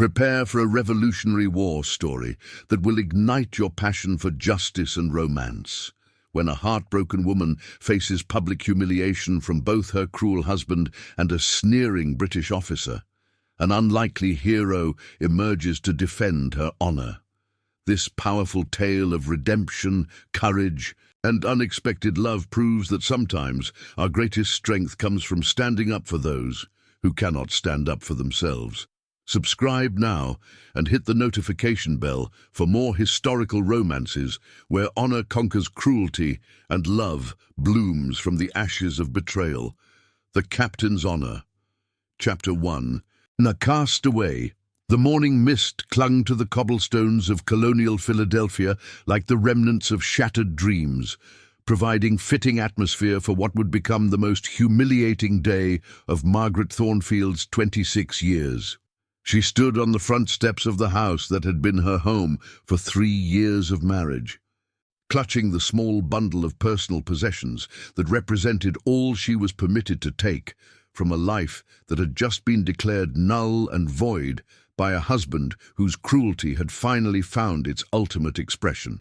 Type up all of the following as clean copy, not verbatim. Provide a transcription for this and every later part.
Prepare for a Revolutionary War story that will ignite your passion for justice and romance. When a heartbroken woman faces public humiliation from both her cruel husband and a sneering British officer, an unlikely hero emerges to defend her honor. This powerful tale of redemption, courage, and unexpected love proves that sometimes our greatest strength comes from standing up for those who cannot stand up for themselves. Subscribe now and hit the notification bell for more historical romances where honor conquers cruelty and love blooms from the ashes of betrayal. The Captain's Honor. Chapter 1. Cast away. The morning mist clung to the cobblestones of colonial Philadelphia like the remnants of shattered dreams, providing fitting atmosphere for what would become the most humiliating day of Margaret Thornfield's 26 years. She stood on the front steps of the house that had been her home for 3 years of marriage, clutching the small bundle of personal possessions that represented all she was permitted to take from a life that had just been declared null and void by a husband whose cruelty had finally found its ultimate expression.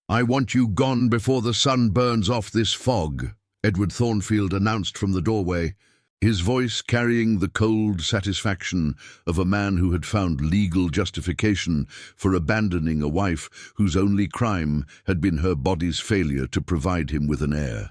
"I want you gone before the sun burns off this fog," Edward Thornfield announced from the doorway, his voice carrying the cold satisfaction of a man who had found legal justification for abandoning a wife whose only crime had been her body's failure to provide him with an heir.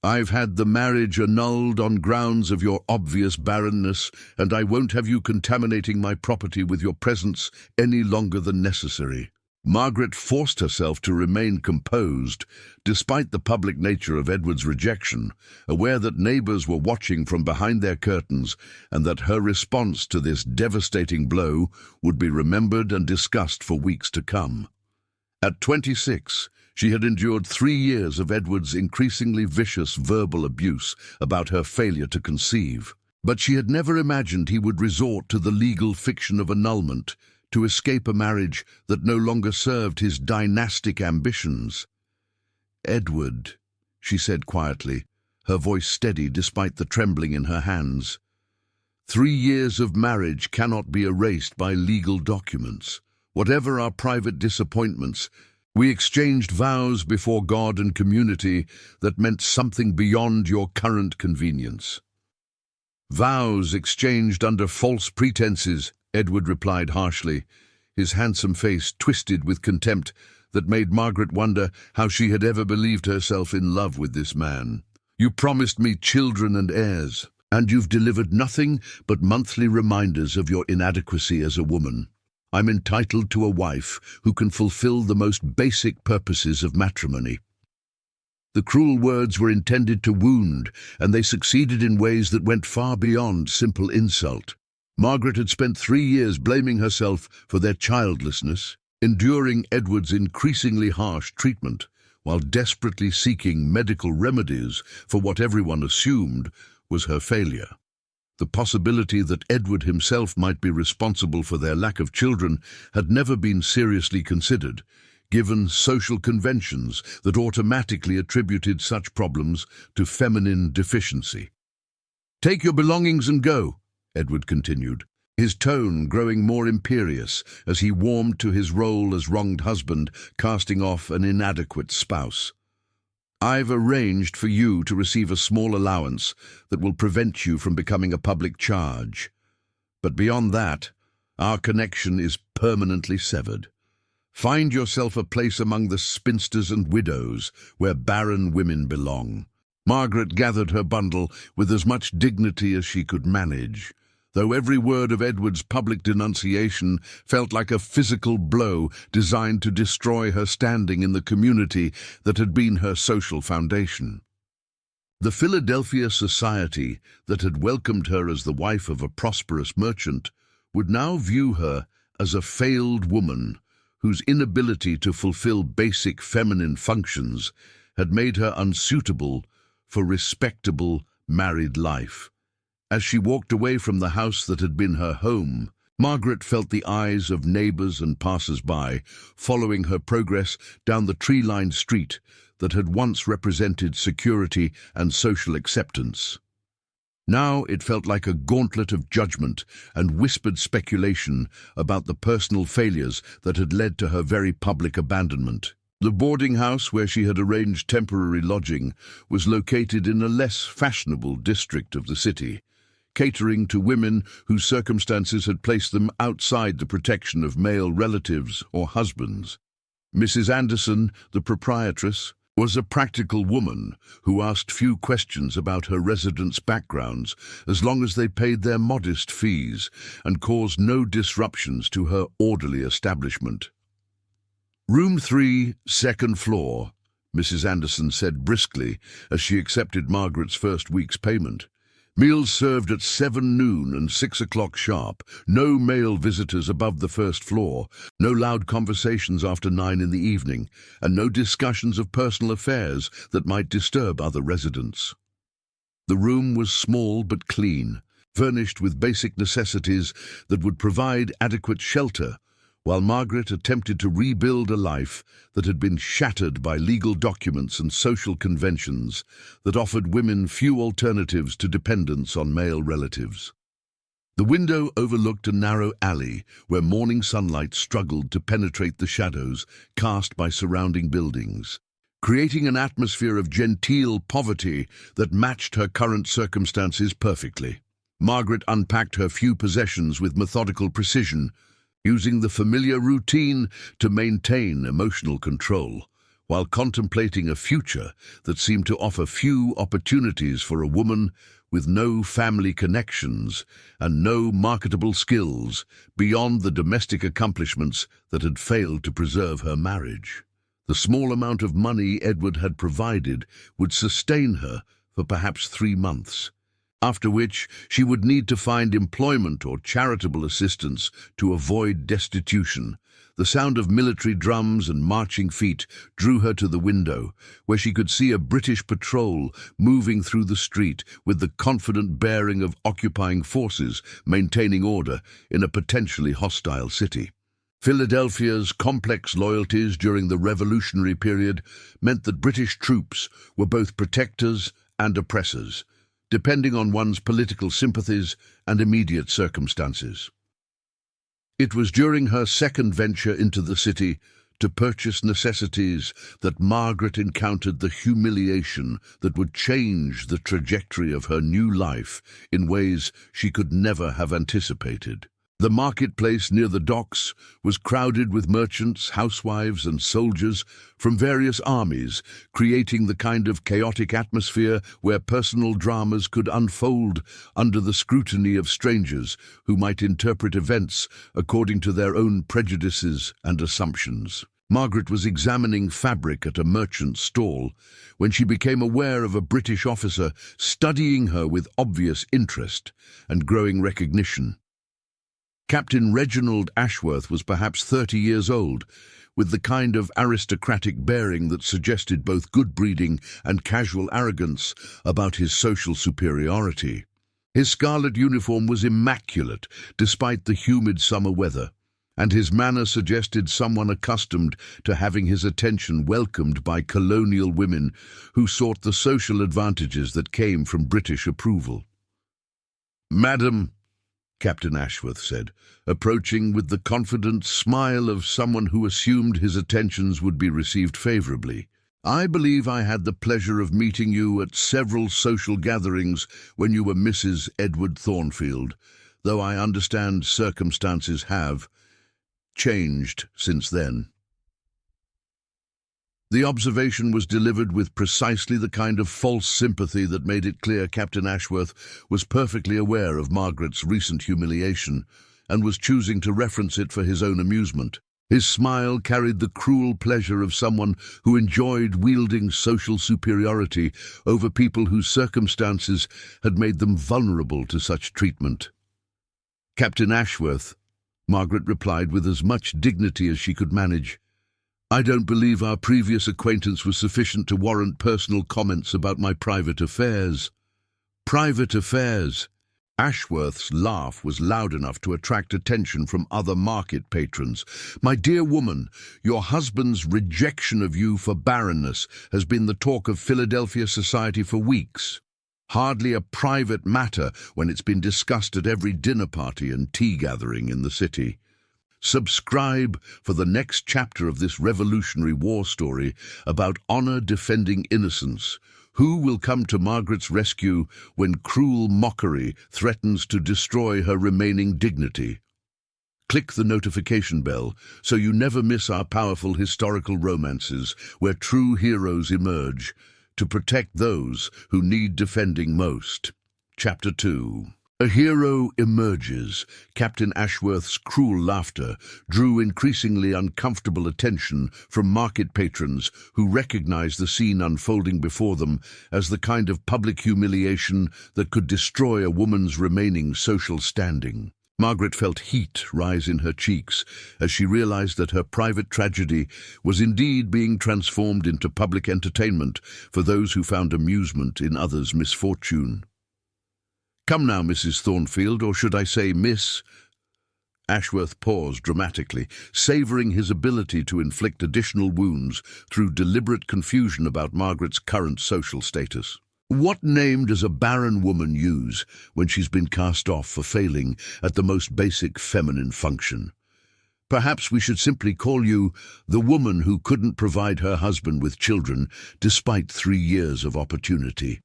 "I've had the marriage annulled on grounds of your obvious barrenness, and I won't have you contaminating my property with your presence any longer than necessary." Margaret forced herself to remain composed, despite the public nature of Edward's rejection, aware that neighbors were watching from behind their curtains and that her response to this devastating blow would be remembered and discussed for weeks to come. At 26, she had endured 3 years of Edward's increasingly vicious verbal abuse about her failure to conceive, but she had never imagined he would resort to the legal fiction of annulment to escape a marriage that no longer served his dynastic ambitions. "Edward," she said quietly, her voice steady despite the trembling in her hands. 3 years of marriage cannot be erased by legal documents. Whatever our private disappointments, we exchanged vows before God and community that meant something beyond your current convenience." "Vows exchanged under false pretenses," Edward replied harshly, his handsome face twisted with contempt that made Margaret wonder how she had ever believed herself in love with this man. "You promised me children and heirs, and you've delivered nothing but monthly reminders of your inadequacy as a woman. I'm entitled to a wife who can fulfill the most basic purposes of matrimony." The cruel words were intended to wound, and they succeeded in ways that went far beyond simple insult. Margaret had spent 3 years blaming herself for their childlessness, enduring Edward's increasingly harsh treatment, while desperately seeking medical remedies for what everyone assumed was her failure. The possibility that Edward himself might be responsible for their lack of children had never been seriously considered, given social conventions that automatically attributed such problems to feminine deficiency. "Take your belongings and go," Edward continued, his tone growing more imperious as he warmed to his role as wronged husband, casting off an inadequate spouse. "I've arranged for you to receive a small allowance that will prevent you from becoming a public charge. But beyond that, our connection is permanently severed. Find yourself a place among the spinsters and widows where barren women belong." Margaret gathered her bundle with as much dignity as she could manage, though every word of Edward's public denunciation felt like a physical blow designed to destroy her standing in the community that had been her social foundation. The Philadelphia society that had welcomed her as the wife of a prosperous merchant would now view her as a failed woman whose inability to fulfill basic feminine functions had made her unsuitable for respectable married life. As she walked away from the house that had been her home, Margaret felt the eyes of neighbors and passers-by following her progress down the tree-lined street that had once represented security and social acceptance. Now it felt like a gauntlet of judgment and whispered speculation about the personal failures that had led to her very public abandonment. The boarding house where she had arranged temporary lodging was located in a less fashionable district of the city, catering to women whose circumstances had placed them outside the protection of male relatives or husbands. Mrs. Anderson, the proprietress, was a practical woman who asked few questions about her residents' backgrounds as long as they paid their modest fees and caused no disruptions to her orderly establishment. "Room 3, second floor," Mrs. Anderson said briskly as she accepted Margaret's first week's payment. "Meals served at 7 noon and 6 o'clock sharp. No male visitors above the first floor. No loud conversations after 9 in the evening, and no discussions of personal affairs that might disturb other residents." The room was small but clean, furnished with basic necessities that would provide adequate shelter, while Margaret attempted to rebuild a life that had been shattered by legal documents and social conventions that offered women few alternatives to dependence on male relatives. The window overlooked a narrow alley where morning sunlight struggled to penetrate the shadows cast by surrounding buildings, creating an atmosphere of genteel poverty that matched her current circumstances perfectly. Margaret unpacked her few possessions with methodical precision, using the familiar routine to maintain emotional control, while contemplating a future that seemed to offer few opportunities for a woman with no family connections and no marketable skills beyond the domestic accomplishments that had failed to preserve her marriage. The small amount of money Edward had provided would sustain her for perhaps 3 months, after which she would need to find employment or charitable assistance to avoid destitution. The sound of military drums and marching feet drew her to the window, where she could see a British patrol moving through the street with the confident bearing of occupying forces maintaining order in a potentially hostile city. Philadelphia's complex loyalties during the Revolutionary period meant that British troops were both protectors and oppressors, depending on one's political sympathies and immediate circumstances. It was during her second venture into the city to purchase necessities that Margaret encountered the humiliation that would change the trajectory of her new life in ways she could never have anticipated. The marketplace near the docks was crowded with merchants, housewives, and soldiers from various armies, creating the kind of chaotic atmosphere where personal dramas could unfold under the scrutiny of strangers who might interpret events according to their own prejudices and assumptions. Margaret was examining fabric at a merchant's stall when she became aware of a British officer studying her with obvious interest and growing recognition. Captain Reginald Ashworth was perhaps 30 years old, with the kind of aristocratic bearing that suggested both good breeding and casual arrogance about his social superiority. His scarlet uniform was immaculate despite the humid summer weather, and his manner suggested someone accustomed to having his attention welcomed by colonial women who sought the social advantages that came from British approval. "Madam," Captain Ashworth said, approaching with the confident smile of someone who assumed his attentions would be received favorably, "I believe I had the pleasure of meeting you at several social gatherings when you were Mrs. Edward Thornfield, though I understand circumstances have changed since then." The observation was delivered with precisely the kind of false sympathy that made it clear Captain Ashworth was perfectly aware of Margaret's recent humiliation and was choosing to reference it for his own amusement. His smile carried the cruel pleasure of someone who enjoyed wielding social superiority over people whose circumstances had made them vulnerable to such treatment. "Captain Ashworth," Margaret replied with as much dignity as she could manage, "I don't believe our previous acquaintance was sufficient to warrant personal comments about my private affairs." "Private affairs?" Ashworth's laugh was loud enough to attract attention from other market patrons. "My dear woman, your husband's rejection of you for barrenness has been the talk of Philadelphia society for weeks. Hardly a private matter when it's been discussed at every dinner party and tea gathering in the city. Subscribe for the next chapter of this Revolutionary War story about honor defending innocence. Who will come to Margaret's rescue when cruel mockery threatens to destroy her remaining dignity? Click the notification bell so you never miss our powerful historical romances where true heroes emerge to protect those who need defending most. Chapter 2. A hero emerges. Captain Ashworth's cruel laughter drew increasingly uncomfortable attention from market patrons who recognized the scene unfolding before them as the kind of public humiliation that could destroy a woman's remaining social standing. Margaret felt heat rise in her cheeks as she realized that her private tragedy was indeed being transformed into public entertainment for those who found amusement in others' misfortune. "Come now, Mrs. Thornfield, or should I say Miss?" Ashworth paused dramatically, savoring his ability to inflict additional wounds through deliberate confusion about Margaret's current social status. What name does a barren woman use when she's been cast off for failing at the most basic feminine function? Perhaps we should simply call you the woman who couldn't provide her husband with children despite 3 years of opportunity.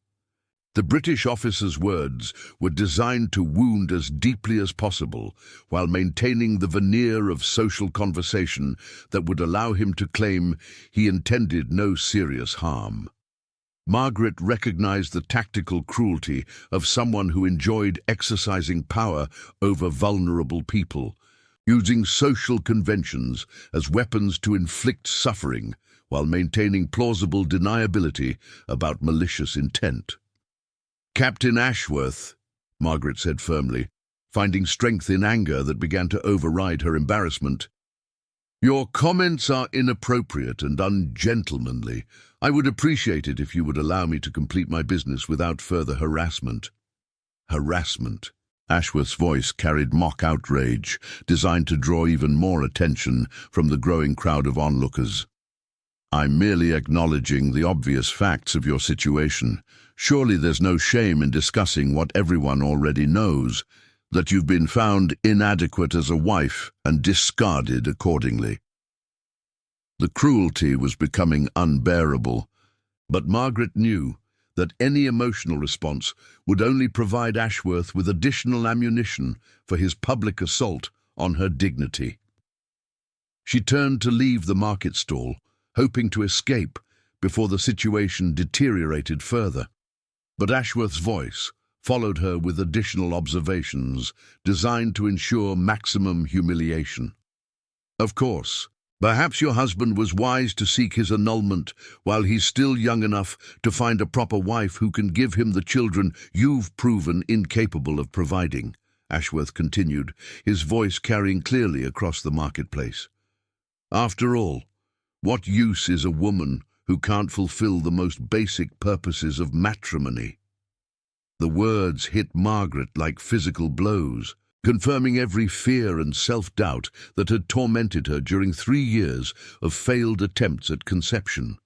The British officer's words were designed to wound as deeply as possible while maintaining the veneer of social conversation that would allow him to claim he intended no serious harm. Margaret recognized the tactical cruelty of someone who enjoyed exercising power over vulnerable people, using social conventions as weapons to inflict suffering while maintaining plausible deniability about malicious intent. "Captain Ashworth," Margaret said firmly, finding strength in anger that began to override her embarrassment, "your comments are inappropriate and ungentlemanly. I would appreciate it if you would allow me to complete my business without further harassment." Harassment. Ashworth's voice carried mock outrage, designed to draw even more attention from the growing crowd of onlookers. "I'm merely acknowledging the obvious facts of your situation. Surely there's no shame in discussing what everyone already knows, that you've been found inadequate as a wife and discarded accordingly." The cruelty was becoming unbearable, but Margaret knew that any emotional response would only provide Ashworth with additional ammunition for his public assault on her dignity. She turned to leave the market stall, hoping to escape before the situation deteriorated further. But Ashworth's voice followed her with additional observations designed to ensure maximum humiliation. "Of course, perhaps your husband was wise to seek his annulment while he's still young enough to find a proper wife who can give him the children you've proven incapable of providing," Ashworth continued, his voice carrying clearly across the marketplace. "After all, what use is a woman who can't fulfill the most basic purposes of matrimony?" The words hit Margaret like physical blows, confirming every fear and self-doubt that had tormented her during 3 years of failed attempts at conception.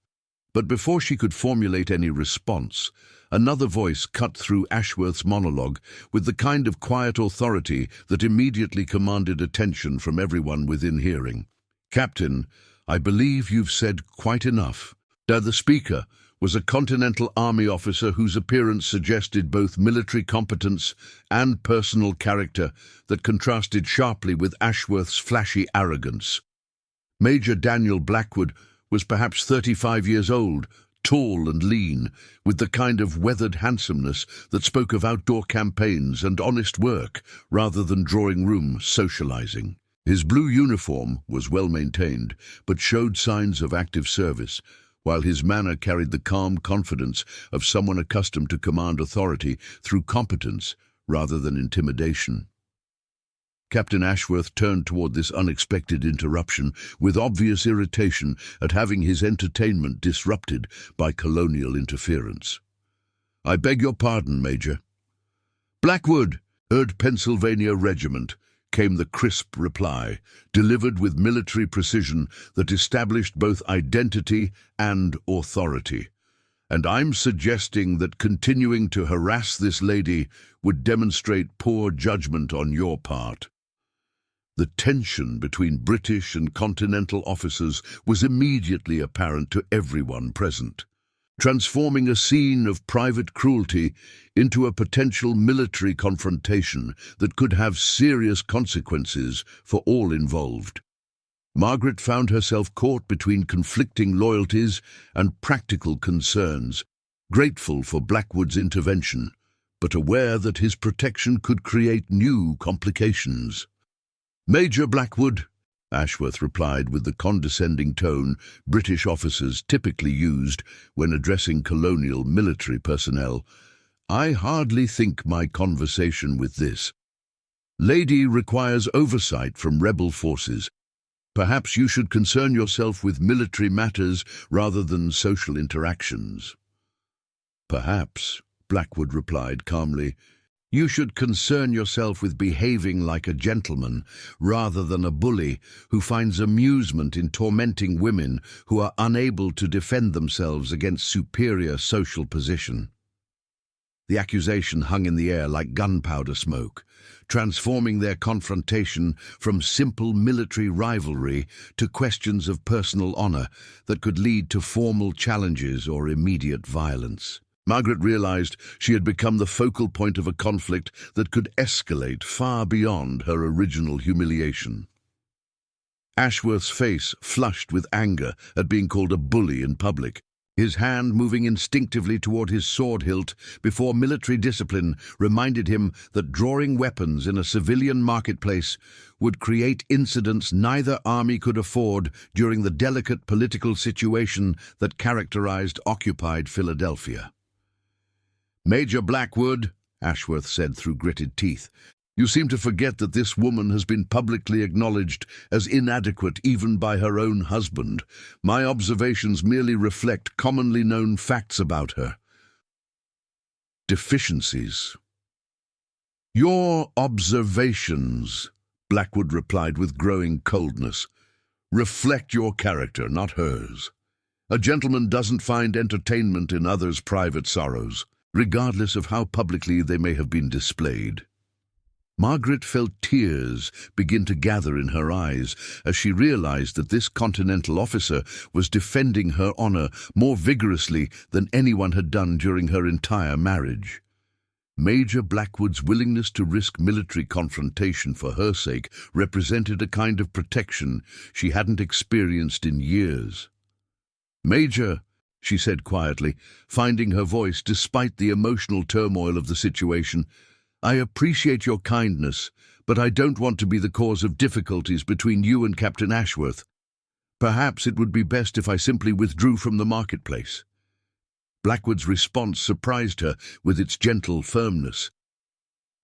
But before she could formulate any response, another voice cut through Ashworth's monologue with the kind of quiet authority that immediately commanded attention from everyone within hearing. "Captain, I believe you've said quite enough." The speaker was a Continental Army officer whose appearance suggested both military competence and personal character that contrasted sharply with Ashworth's flashy arrogance. Major Daniel Blackwood was perhaps 35 years old, tall and lean, with the kind of weathered handsomeness that spoke of outdoor campaigns and honest work rather than drawing-room socializing. His blue uniform was well maintained, but showed signs of active service, while his manner carried the calm confidence of someone accustomed to command authority through competence rather than intimidation. Captain Ashworth turned toward this unexpected interruption with obvious irritation at having his entertainment disrupted by colonial interference. "I beg your pardon, Major." "Blackwood, 3rd Pennsylvania Regiment," came the crisp reply, delivered with military precision that established both identity and authority. And I'm suggesting that continuing to harass this lady would demonstrate poor judgment on your part. The tension between British and Continental officers was immediately apparent to everyone present, transforming a scene of private cruelty into a potential military confrontation that could have serious consequences for all involved. Margaret found herself caught between conflicting loyalties and practical concerns, grateful for Blackwood's intervention, but aware that his protection could create new complications. "Major Blackwood," Ashworth replied with the condescending tone British officers typically used when addressing colonial military personnel, "I hardly think my conversation with this lady requires oversight from rebel forces. Perhaps you should concern yourself with military matters rather than social interactions." "Perhaps," Blackwood replied calmly, "you should concern yourself with behaving like a gentleman rather than a bully who finds amusement in tormenting women who are unable to defend themselves against superior social position." The accusation hung in the air like gunpowder smoke, transforming their confrontation from simple military rivalry to questions of personal honor that could lead to formal challenges or immediate violence. Margaret realized she had become the focal point of a conflict that could escalate far beyond her original humiliation. Ashworth's face flushed with anger at being called a bully in public, his hand moving instinctively toward his sword hilt before military discipline reminded him that drawing weapons in a civilian marketplace would create incidents neither army could afford during the delicate political situation that characterized occupied Philadelphia. "Major Blackwood," Ashworth said through gritted teeth, "you seem to forget that this woman has been publicly acknowledged as inadequate even by her own husband. My observations merely reflect commonly known facts about her. Deficiencies." "Your observations," Blackwood replied with growing coldness, "reflect your character, not hers. A gentleman doesn't find entertainment in others' private sorrows, regardless of how publicly they may have been displayed." Margaret felt tears begin to gather in her eyes as she realized that this Continental officer was defending her honor more vigorously than anyone had done during her entire marriage. Major Blackwood's willingness to risk military confrontation for her sake represented a kind of protection she hadn't experienced in years. "Major," she said quietly, finding her voice despite the emotional turmoil of the situation, "I appreciate your kindness, but I don't want to be the cause of difficulties between you and Captain Ashworth. Perhaps it would be best if I simply withdrew from the marketplace." Blackwood's response surprised her with its gentle firmness.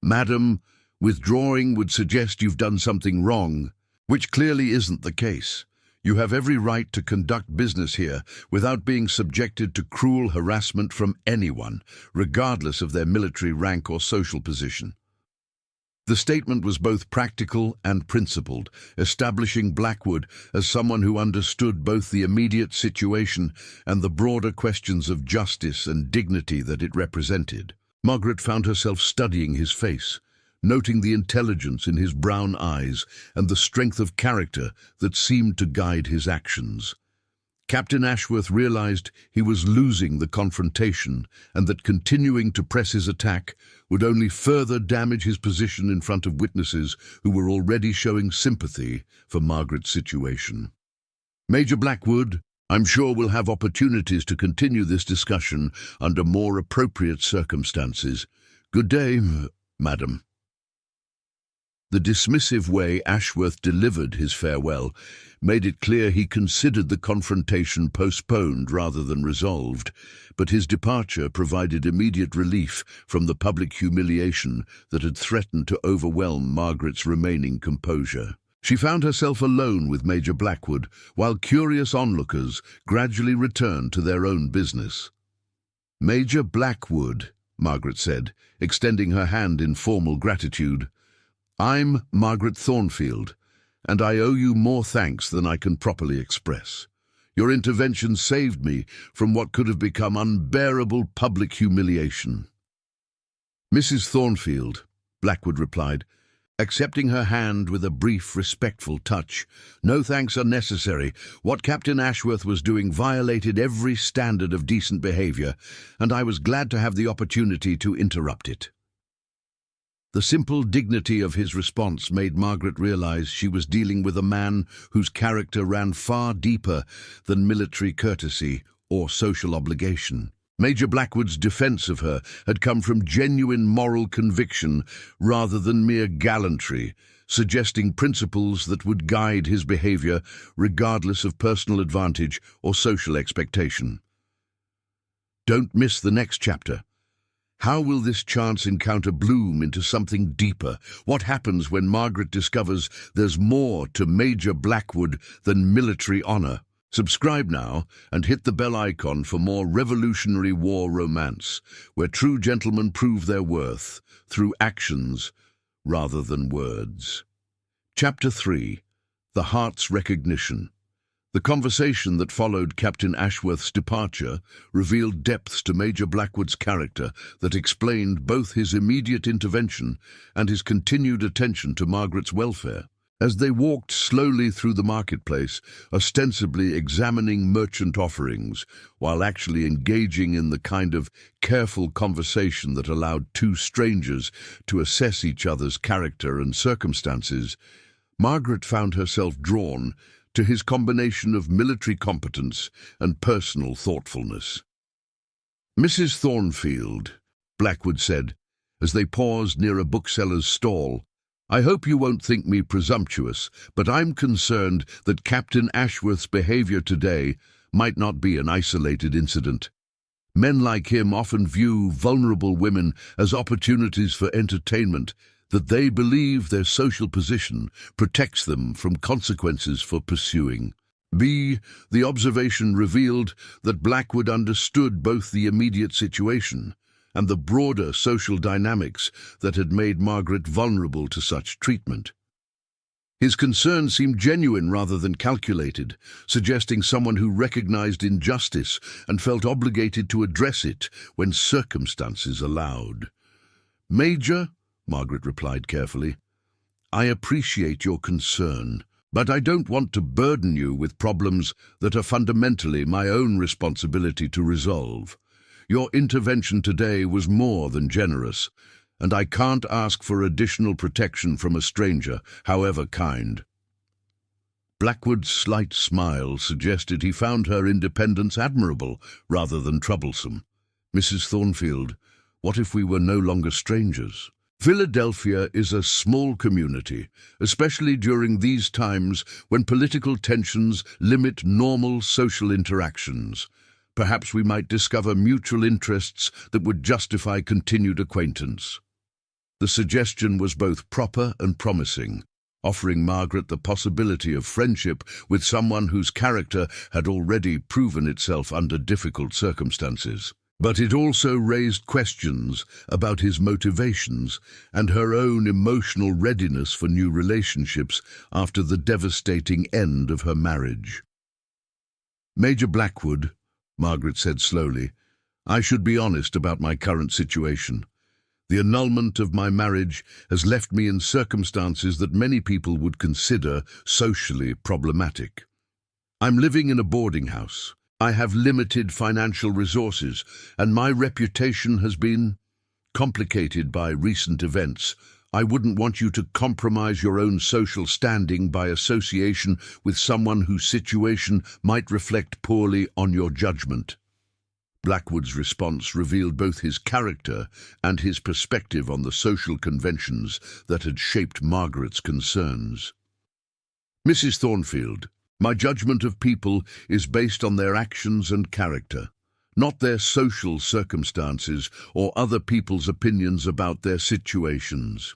"Madam, withdrawing would suggest you've done something wrong, which clearly isn't the case. You have every right to conduct business here without being subjected to cruel harassment from anyone, regardless of their military rank or social position." The statement was both practical and principled, establishing Blackwood as someone who understood both the immediate situation and the broader questions of justice and dignity that it represented. Margaret found herself studying his face, noting the intelligence in his brown eyes and the strength of character that seemed to guide his actions. Captain Ashworth realized he was losing the confrontation and that continuing to press his attack would only further damage his position in front of witnesses who were already showing sympathy for Margaret's situation. "Major Blackwood, I'm sure we'll have opportunities to continue this discussion under more appropriate circumstances. Good day, madam." The dismissive way Ashworth delivered his farewell made it clear he considered the confrontation postponed rather than resolved, but his departure provided immediate relief from the public humiliation that had threatened to overwhelm Margaret's remaining composure. She found herself alone with Major Blackwood, while curious onlookers gradually returned to their own business. "Major Blackwood," Margaret said, extending her hand in formal gratitude, "I'm Margaret Thornfield, and I owe you more thanks than I can properly express. Your intervention saved me from what could have become unbearable public humiliation." "Mrs. Thornfield," Blackwood replied, accepting her hand with a brief, respectful touch. "No thanks are necessary. What Captain Ashworth was doing violated every standard of decent behavior, and I was glad to have the opportunity to interrupt it." The simple dignity of his response made Margaret realize she was dealing with a man whose character ran far deeper than military courtesy or social obligation. Major Blackwood's defense of her had come from genuine moral conviction rather than mere gallantry, suggesting principles that would guide his behavior regardless of personal advantage or social expectation. Don't miss the next chapter. How will this chance encounter bloom into something deeper? What happens when Margaret discovers there's more to Major Blackwood than military honor? Subscribe now and hit the bell icon for more Revolutionary War romance, where true gentlemen prove their worth through actions rather than words. Chapter 3. The Heart's Recognition. The conversation that followed Captain Ashworth's departure revealed depths to Major Blackwood's character that explained both his immediate intervention and his continued attention to Margaret's welfare. As they walked slowly through the marketplace, ostensibly examining merchant offerings, while actually engaging in the kind of careful conversation that allowed two strangers to assess each other's character and circumstances, Margaret found herself drawn to his combination of military competence and personal thoughtfulness. "Mrs. Thornfield," Blackwood said, as they paused near a bookseller's stall, "I hope you won't think me presumptuous, but I'm concerned that Captain Ashworth's behavior today might not be an isolated incident. Men like him often view vulnerable women as opportunities for entertainment that they believe their social position protects them from consequences for pursuing. The observation revealed that Blackwood understood both the immediate situation and the broader social dynamics that had made Margaret vulnerable to such treatment. His concern seemed genuine rather than calculated, suggesting someone who recognized injustice and felt obligated to address it when circumstances allowed. "Major," Margaret replied carefully, "I appreciate your concern, but I don't want to burden you with problems that are fundamentally my own responsibility to resolve. Your intervention today was more than generous, and I can't ask for additional protection from a stranger, however kind." Blackwood's slight smile suggested he found her independence admirable rather than troublesome. "Mrs. Thornfield, what if we were no longer strangers? Philadelphia is a small community, especially during these times when political tensions limit normal social interactions. Perhaps we might discover mutual interests that would justify continued acquaintance." The suggestion was both proper and promising, offering Margaret the possibility of friendship with someone whose character had already proven itself under difficult circumstances. But it also raised questions about his motivations and her own emotional readiness for new relationships after the devastating end of her marriage. "Major Blackwood," Margaret said slowly, "I should be honest about my current situation. The annulment of my marriage has left me in circumstances that many people would consider socially problematic. I'm living in a boarding house. I have limited financial resources, and my reputation has been complicated by recent events. I wouldn't want you to compromise your own social standing by association with someone whose situation might reflect poorly on your judgment." Blackwood's response revealed both his character and his perspective on the social conventions that had shaped Margaret's concerns. "Mrs. Thornfield, my judgment of people is based on their actions and character, not their social circumstances or other people's opinions about their situations.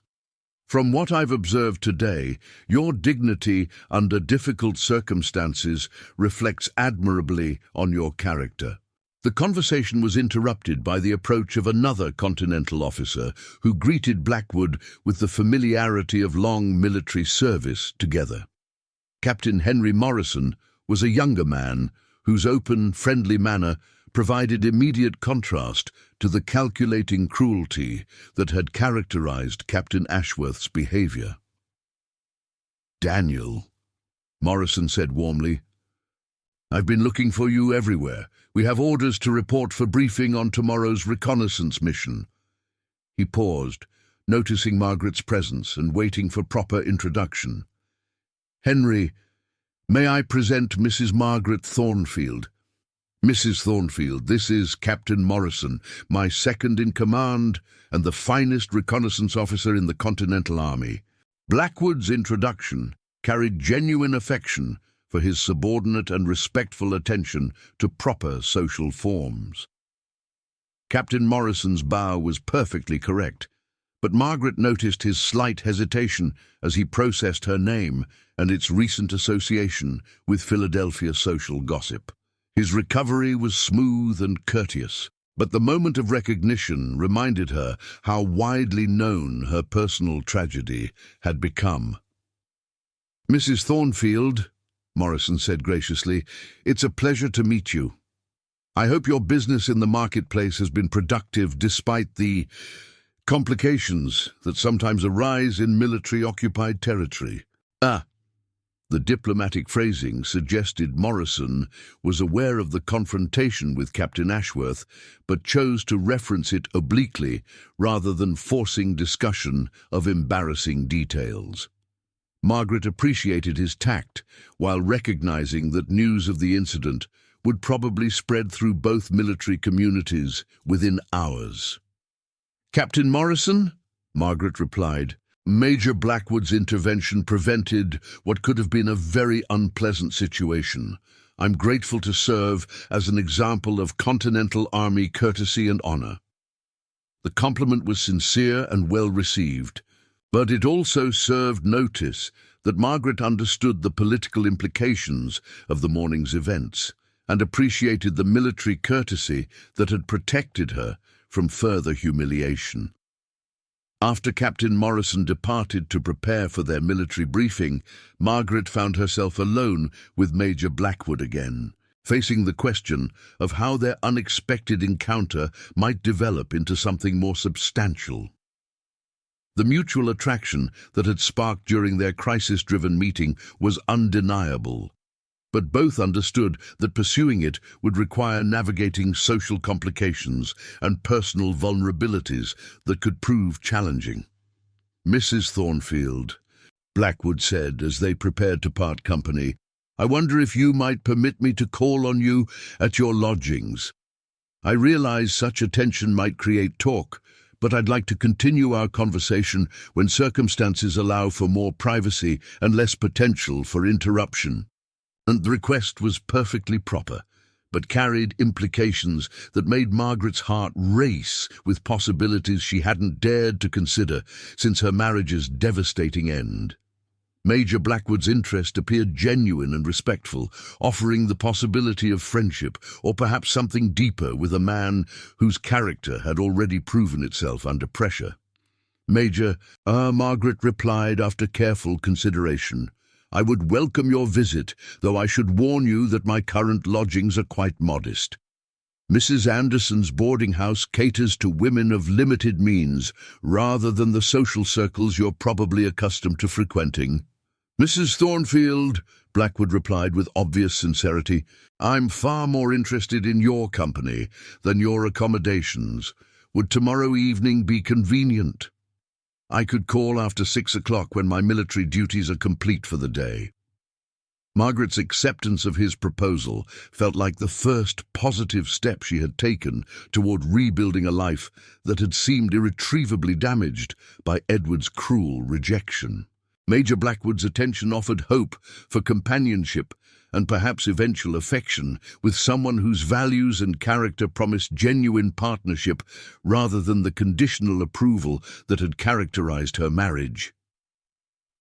From what I've observed today, your dignity under difficult circumstances reflects admirably on your character." The conversation was interrupted by the approach of another Continental officer who greeted Blackwood with the familiarity of long military service together. Captain Henry Morrison was a younger man whose open, friendly manner provided immediate contrast to the calculating cruelty that had characterized Captain Ashworth's behavior. "Daniel," Morrison said warmly, "I've been looking for you everywhere. We have orders to report for briefing on tomorrow's reconnaissance mission." He paused, noticing Margaret's presence and waiting for proper introduction. "Henry, may I present Mrs. Margaret Thornfield?" "Mrs. Thornfield, this is Captain Morrison, my second in command and the finest reconnaissance officer in the Continental Army." Blackwood's introduction carried genuine affection for his subordinate and respectful attention to proper social forms. Captain Morrison's bow was perfectly correct, but Margaret noticed his slight hesitation as he processed her name and its recent association with Philadelphia social gossip. His recovery was smooth and courteous, but the moment of recognition reminded her how widely known her personal tragedy had become. "Mrs. Thornfield," Morrison said graciously, "it's a pleasure to meet you. I hope your business in the marketplace has been productive despite the complications that sometimes arise in military-occupied territory." The diplomatic phrasing suggested Morrison was aware of the confrontation with Captain Ashworth, but chose to reference it obliquely rather than forcing discussion of embarrassing details. Margaret appreciated his tact, while recognizing that news of the incident would probably spread through both military communities within hours. "Captain Morrison?" Margaret replied. "Major Blackwood's intervention prevented what could have been a very unpleasant situation. I'm grateful to serve as an example of Continental Army courtesy and honor." The compliment was sincere and well received, but it also served notice that Margaret understood the political implications of the morning's events and appreciated the military courtesy that had protected her from further humiliation. After Captain Morrison departed to prepare for their military briefing, Margaret found herself alone with Major Blackwood again, facing the question of how their unexpected encounter might develop into something more substantial. The mutual attraction that had sparked during their crisis-driven meeting was undeniable, but both understood that pursuing it would require navigating social complications and personal vulnerabilities that could prove challenging. "Mrs. Thornfield," Blackwood said as they prepared to part company, "I wonder if you might permit me to call on you at your lodgings. I realize such attention might create talk, but I'd like to continue our conversation when circumstances allow for more privacy and less potential for interruption." And the request was perfectly proper, but carried implications that made Margaret's heart race with possibilities she hadn't dared to consider since her marriage's devastating end. Major Blackwood's interest appeared genuine and respectful, offering the possibility of friendship or perhaps something deeper with a man whose character had already proven itself under pressure. Margaret replied after careful consideration, "I would welcome your visit, though I should warn you that my current lodgings are quite modest. Mrs. Anderson's boarding house caters to women of limited means, rather than the social circles you're probably accustomed to frequenting." "Mrs. Thornfield," Blackwood replied with obvious sincerity, "I'm far more interested in your company than your accommodations. Would tomorrow evening be convenient? I could call after 6 o'clock when my military duties are complete for the day." Margaret's acceptance of his proposal felt like the first positive step she had taken toward rebuilding a life that had seemed irretrievably damaged by Edward's cruel rejection. Major Blackwood's attention offered hope for companionship and perhaps eventual affection with someone whose values and character promised genuine partnership rather than the conditional approval that had characterized her marriage.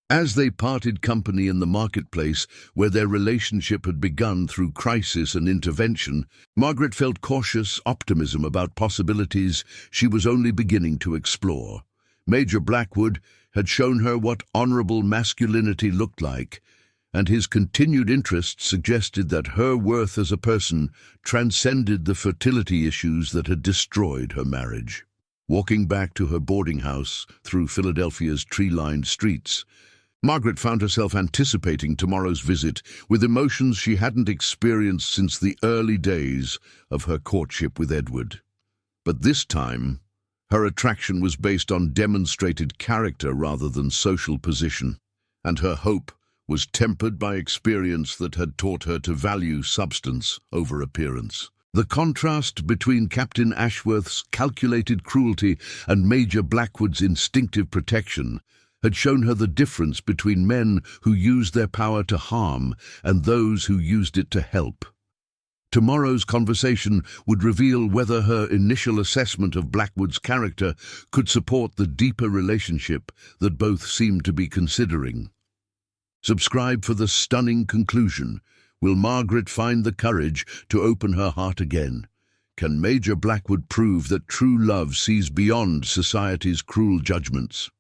As they parted company in the marketplace, where their relationship had begun through crisis and intervention, Margaret felt cautious optimism about possibilities she was only beginning to explore. Major Blackwood had shown her what honorable masculinity looked like, and his continued interest suggested that her worth as a person transcended the fertility issues that had destroyed her marriage. Walking back to her boarding house through Philadelphia's tree-lined streets, Margaret found herself anticipating tomorrow's visit with emotions she hadn't experienced since the early days of her courtship with Edward. But this time, her attraction was based on demonstrated character rather than social position, and her hope was tempered by experience that had taught her to value substance over appearance. The contrast between Captain Ashworth's calculated cruelty and Major Blackwood's instinctive protection had shown her the difference between men who used their power to harm and those who used it to help. Tomorrow's conversation would reveal whether her initial assessment of Blackwood's character could support the deeper relationship that both seemed to be considering. Subscribe for the stunning conclusion. Will Margaret find the courage to open her heart again? Can Major Blackwood prove that true love sees beyond society's cruel judgments?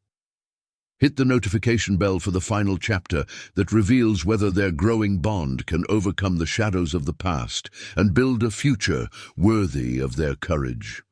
Hit the notification bell for the final chapter that reveals whether their growing bond can overcome the shadows of the past and build a future worthy of their courage.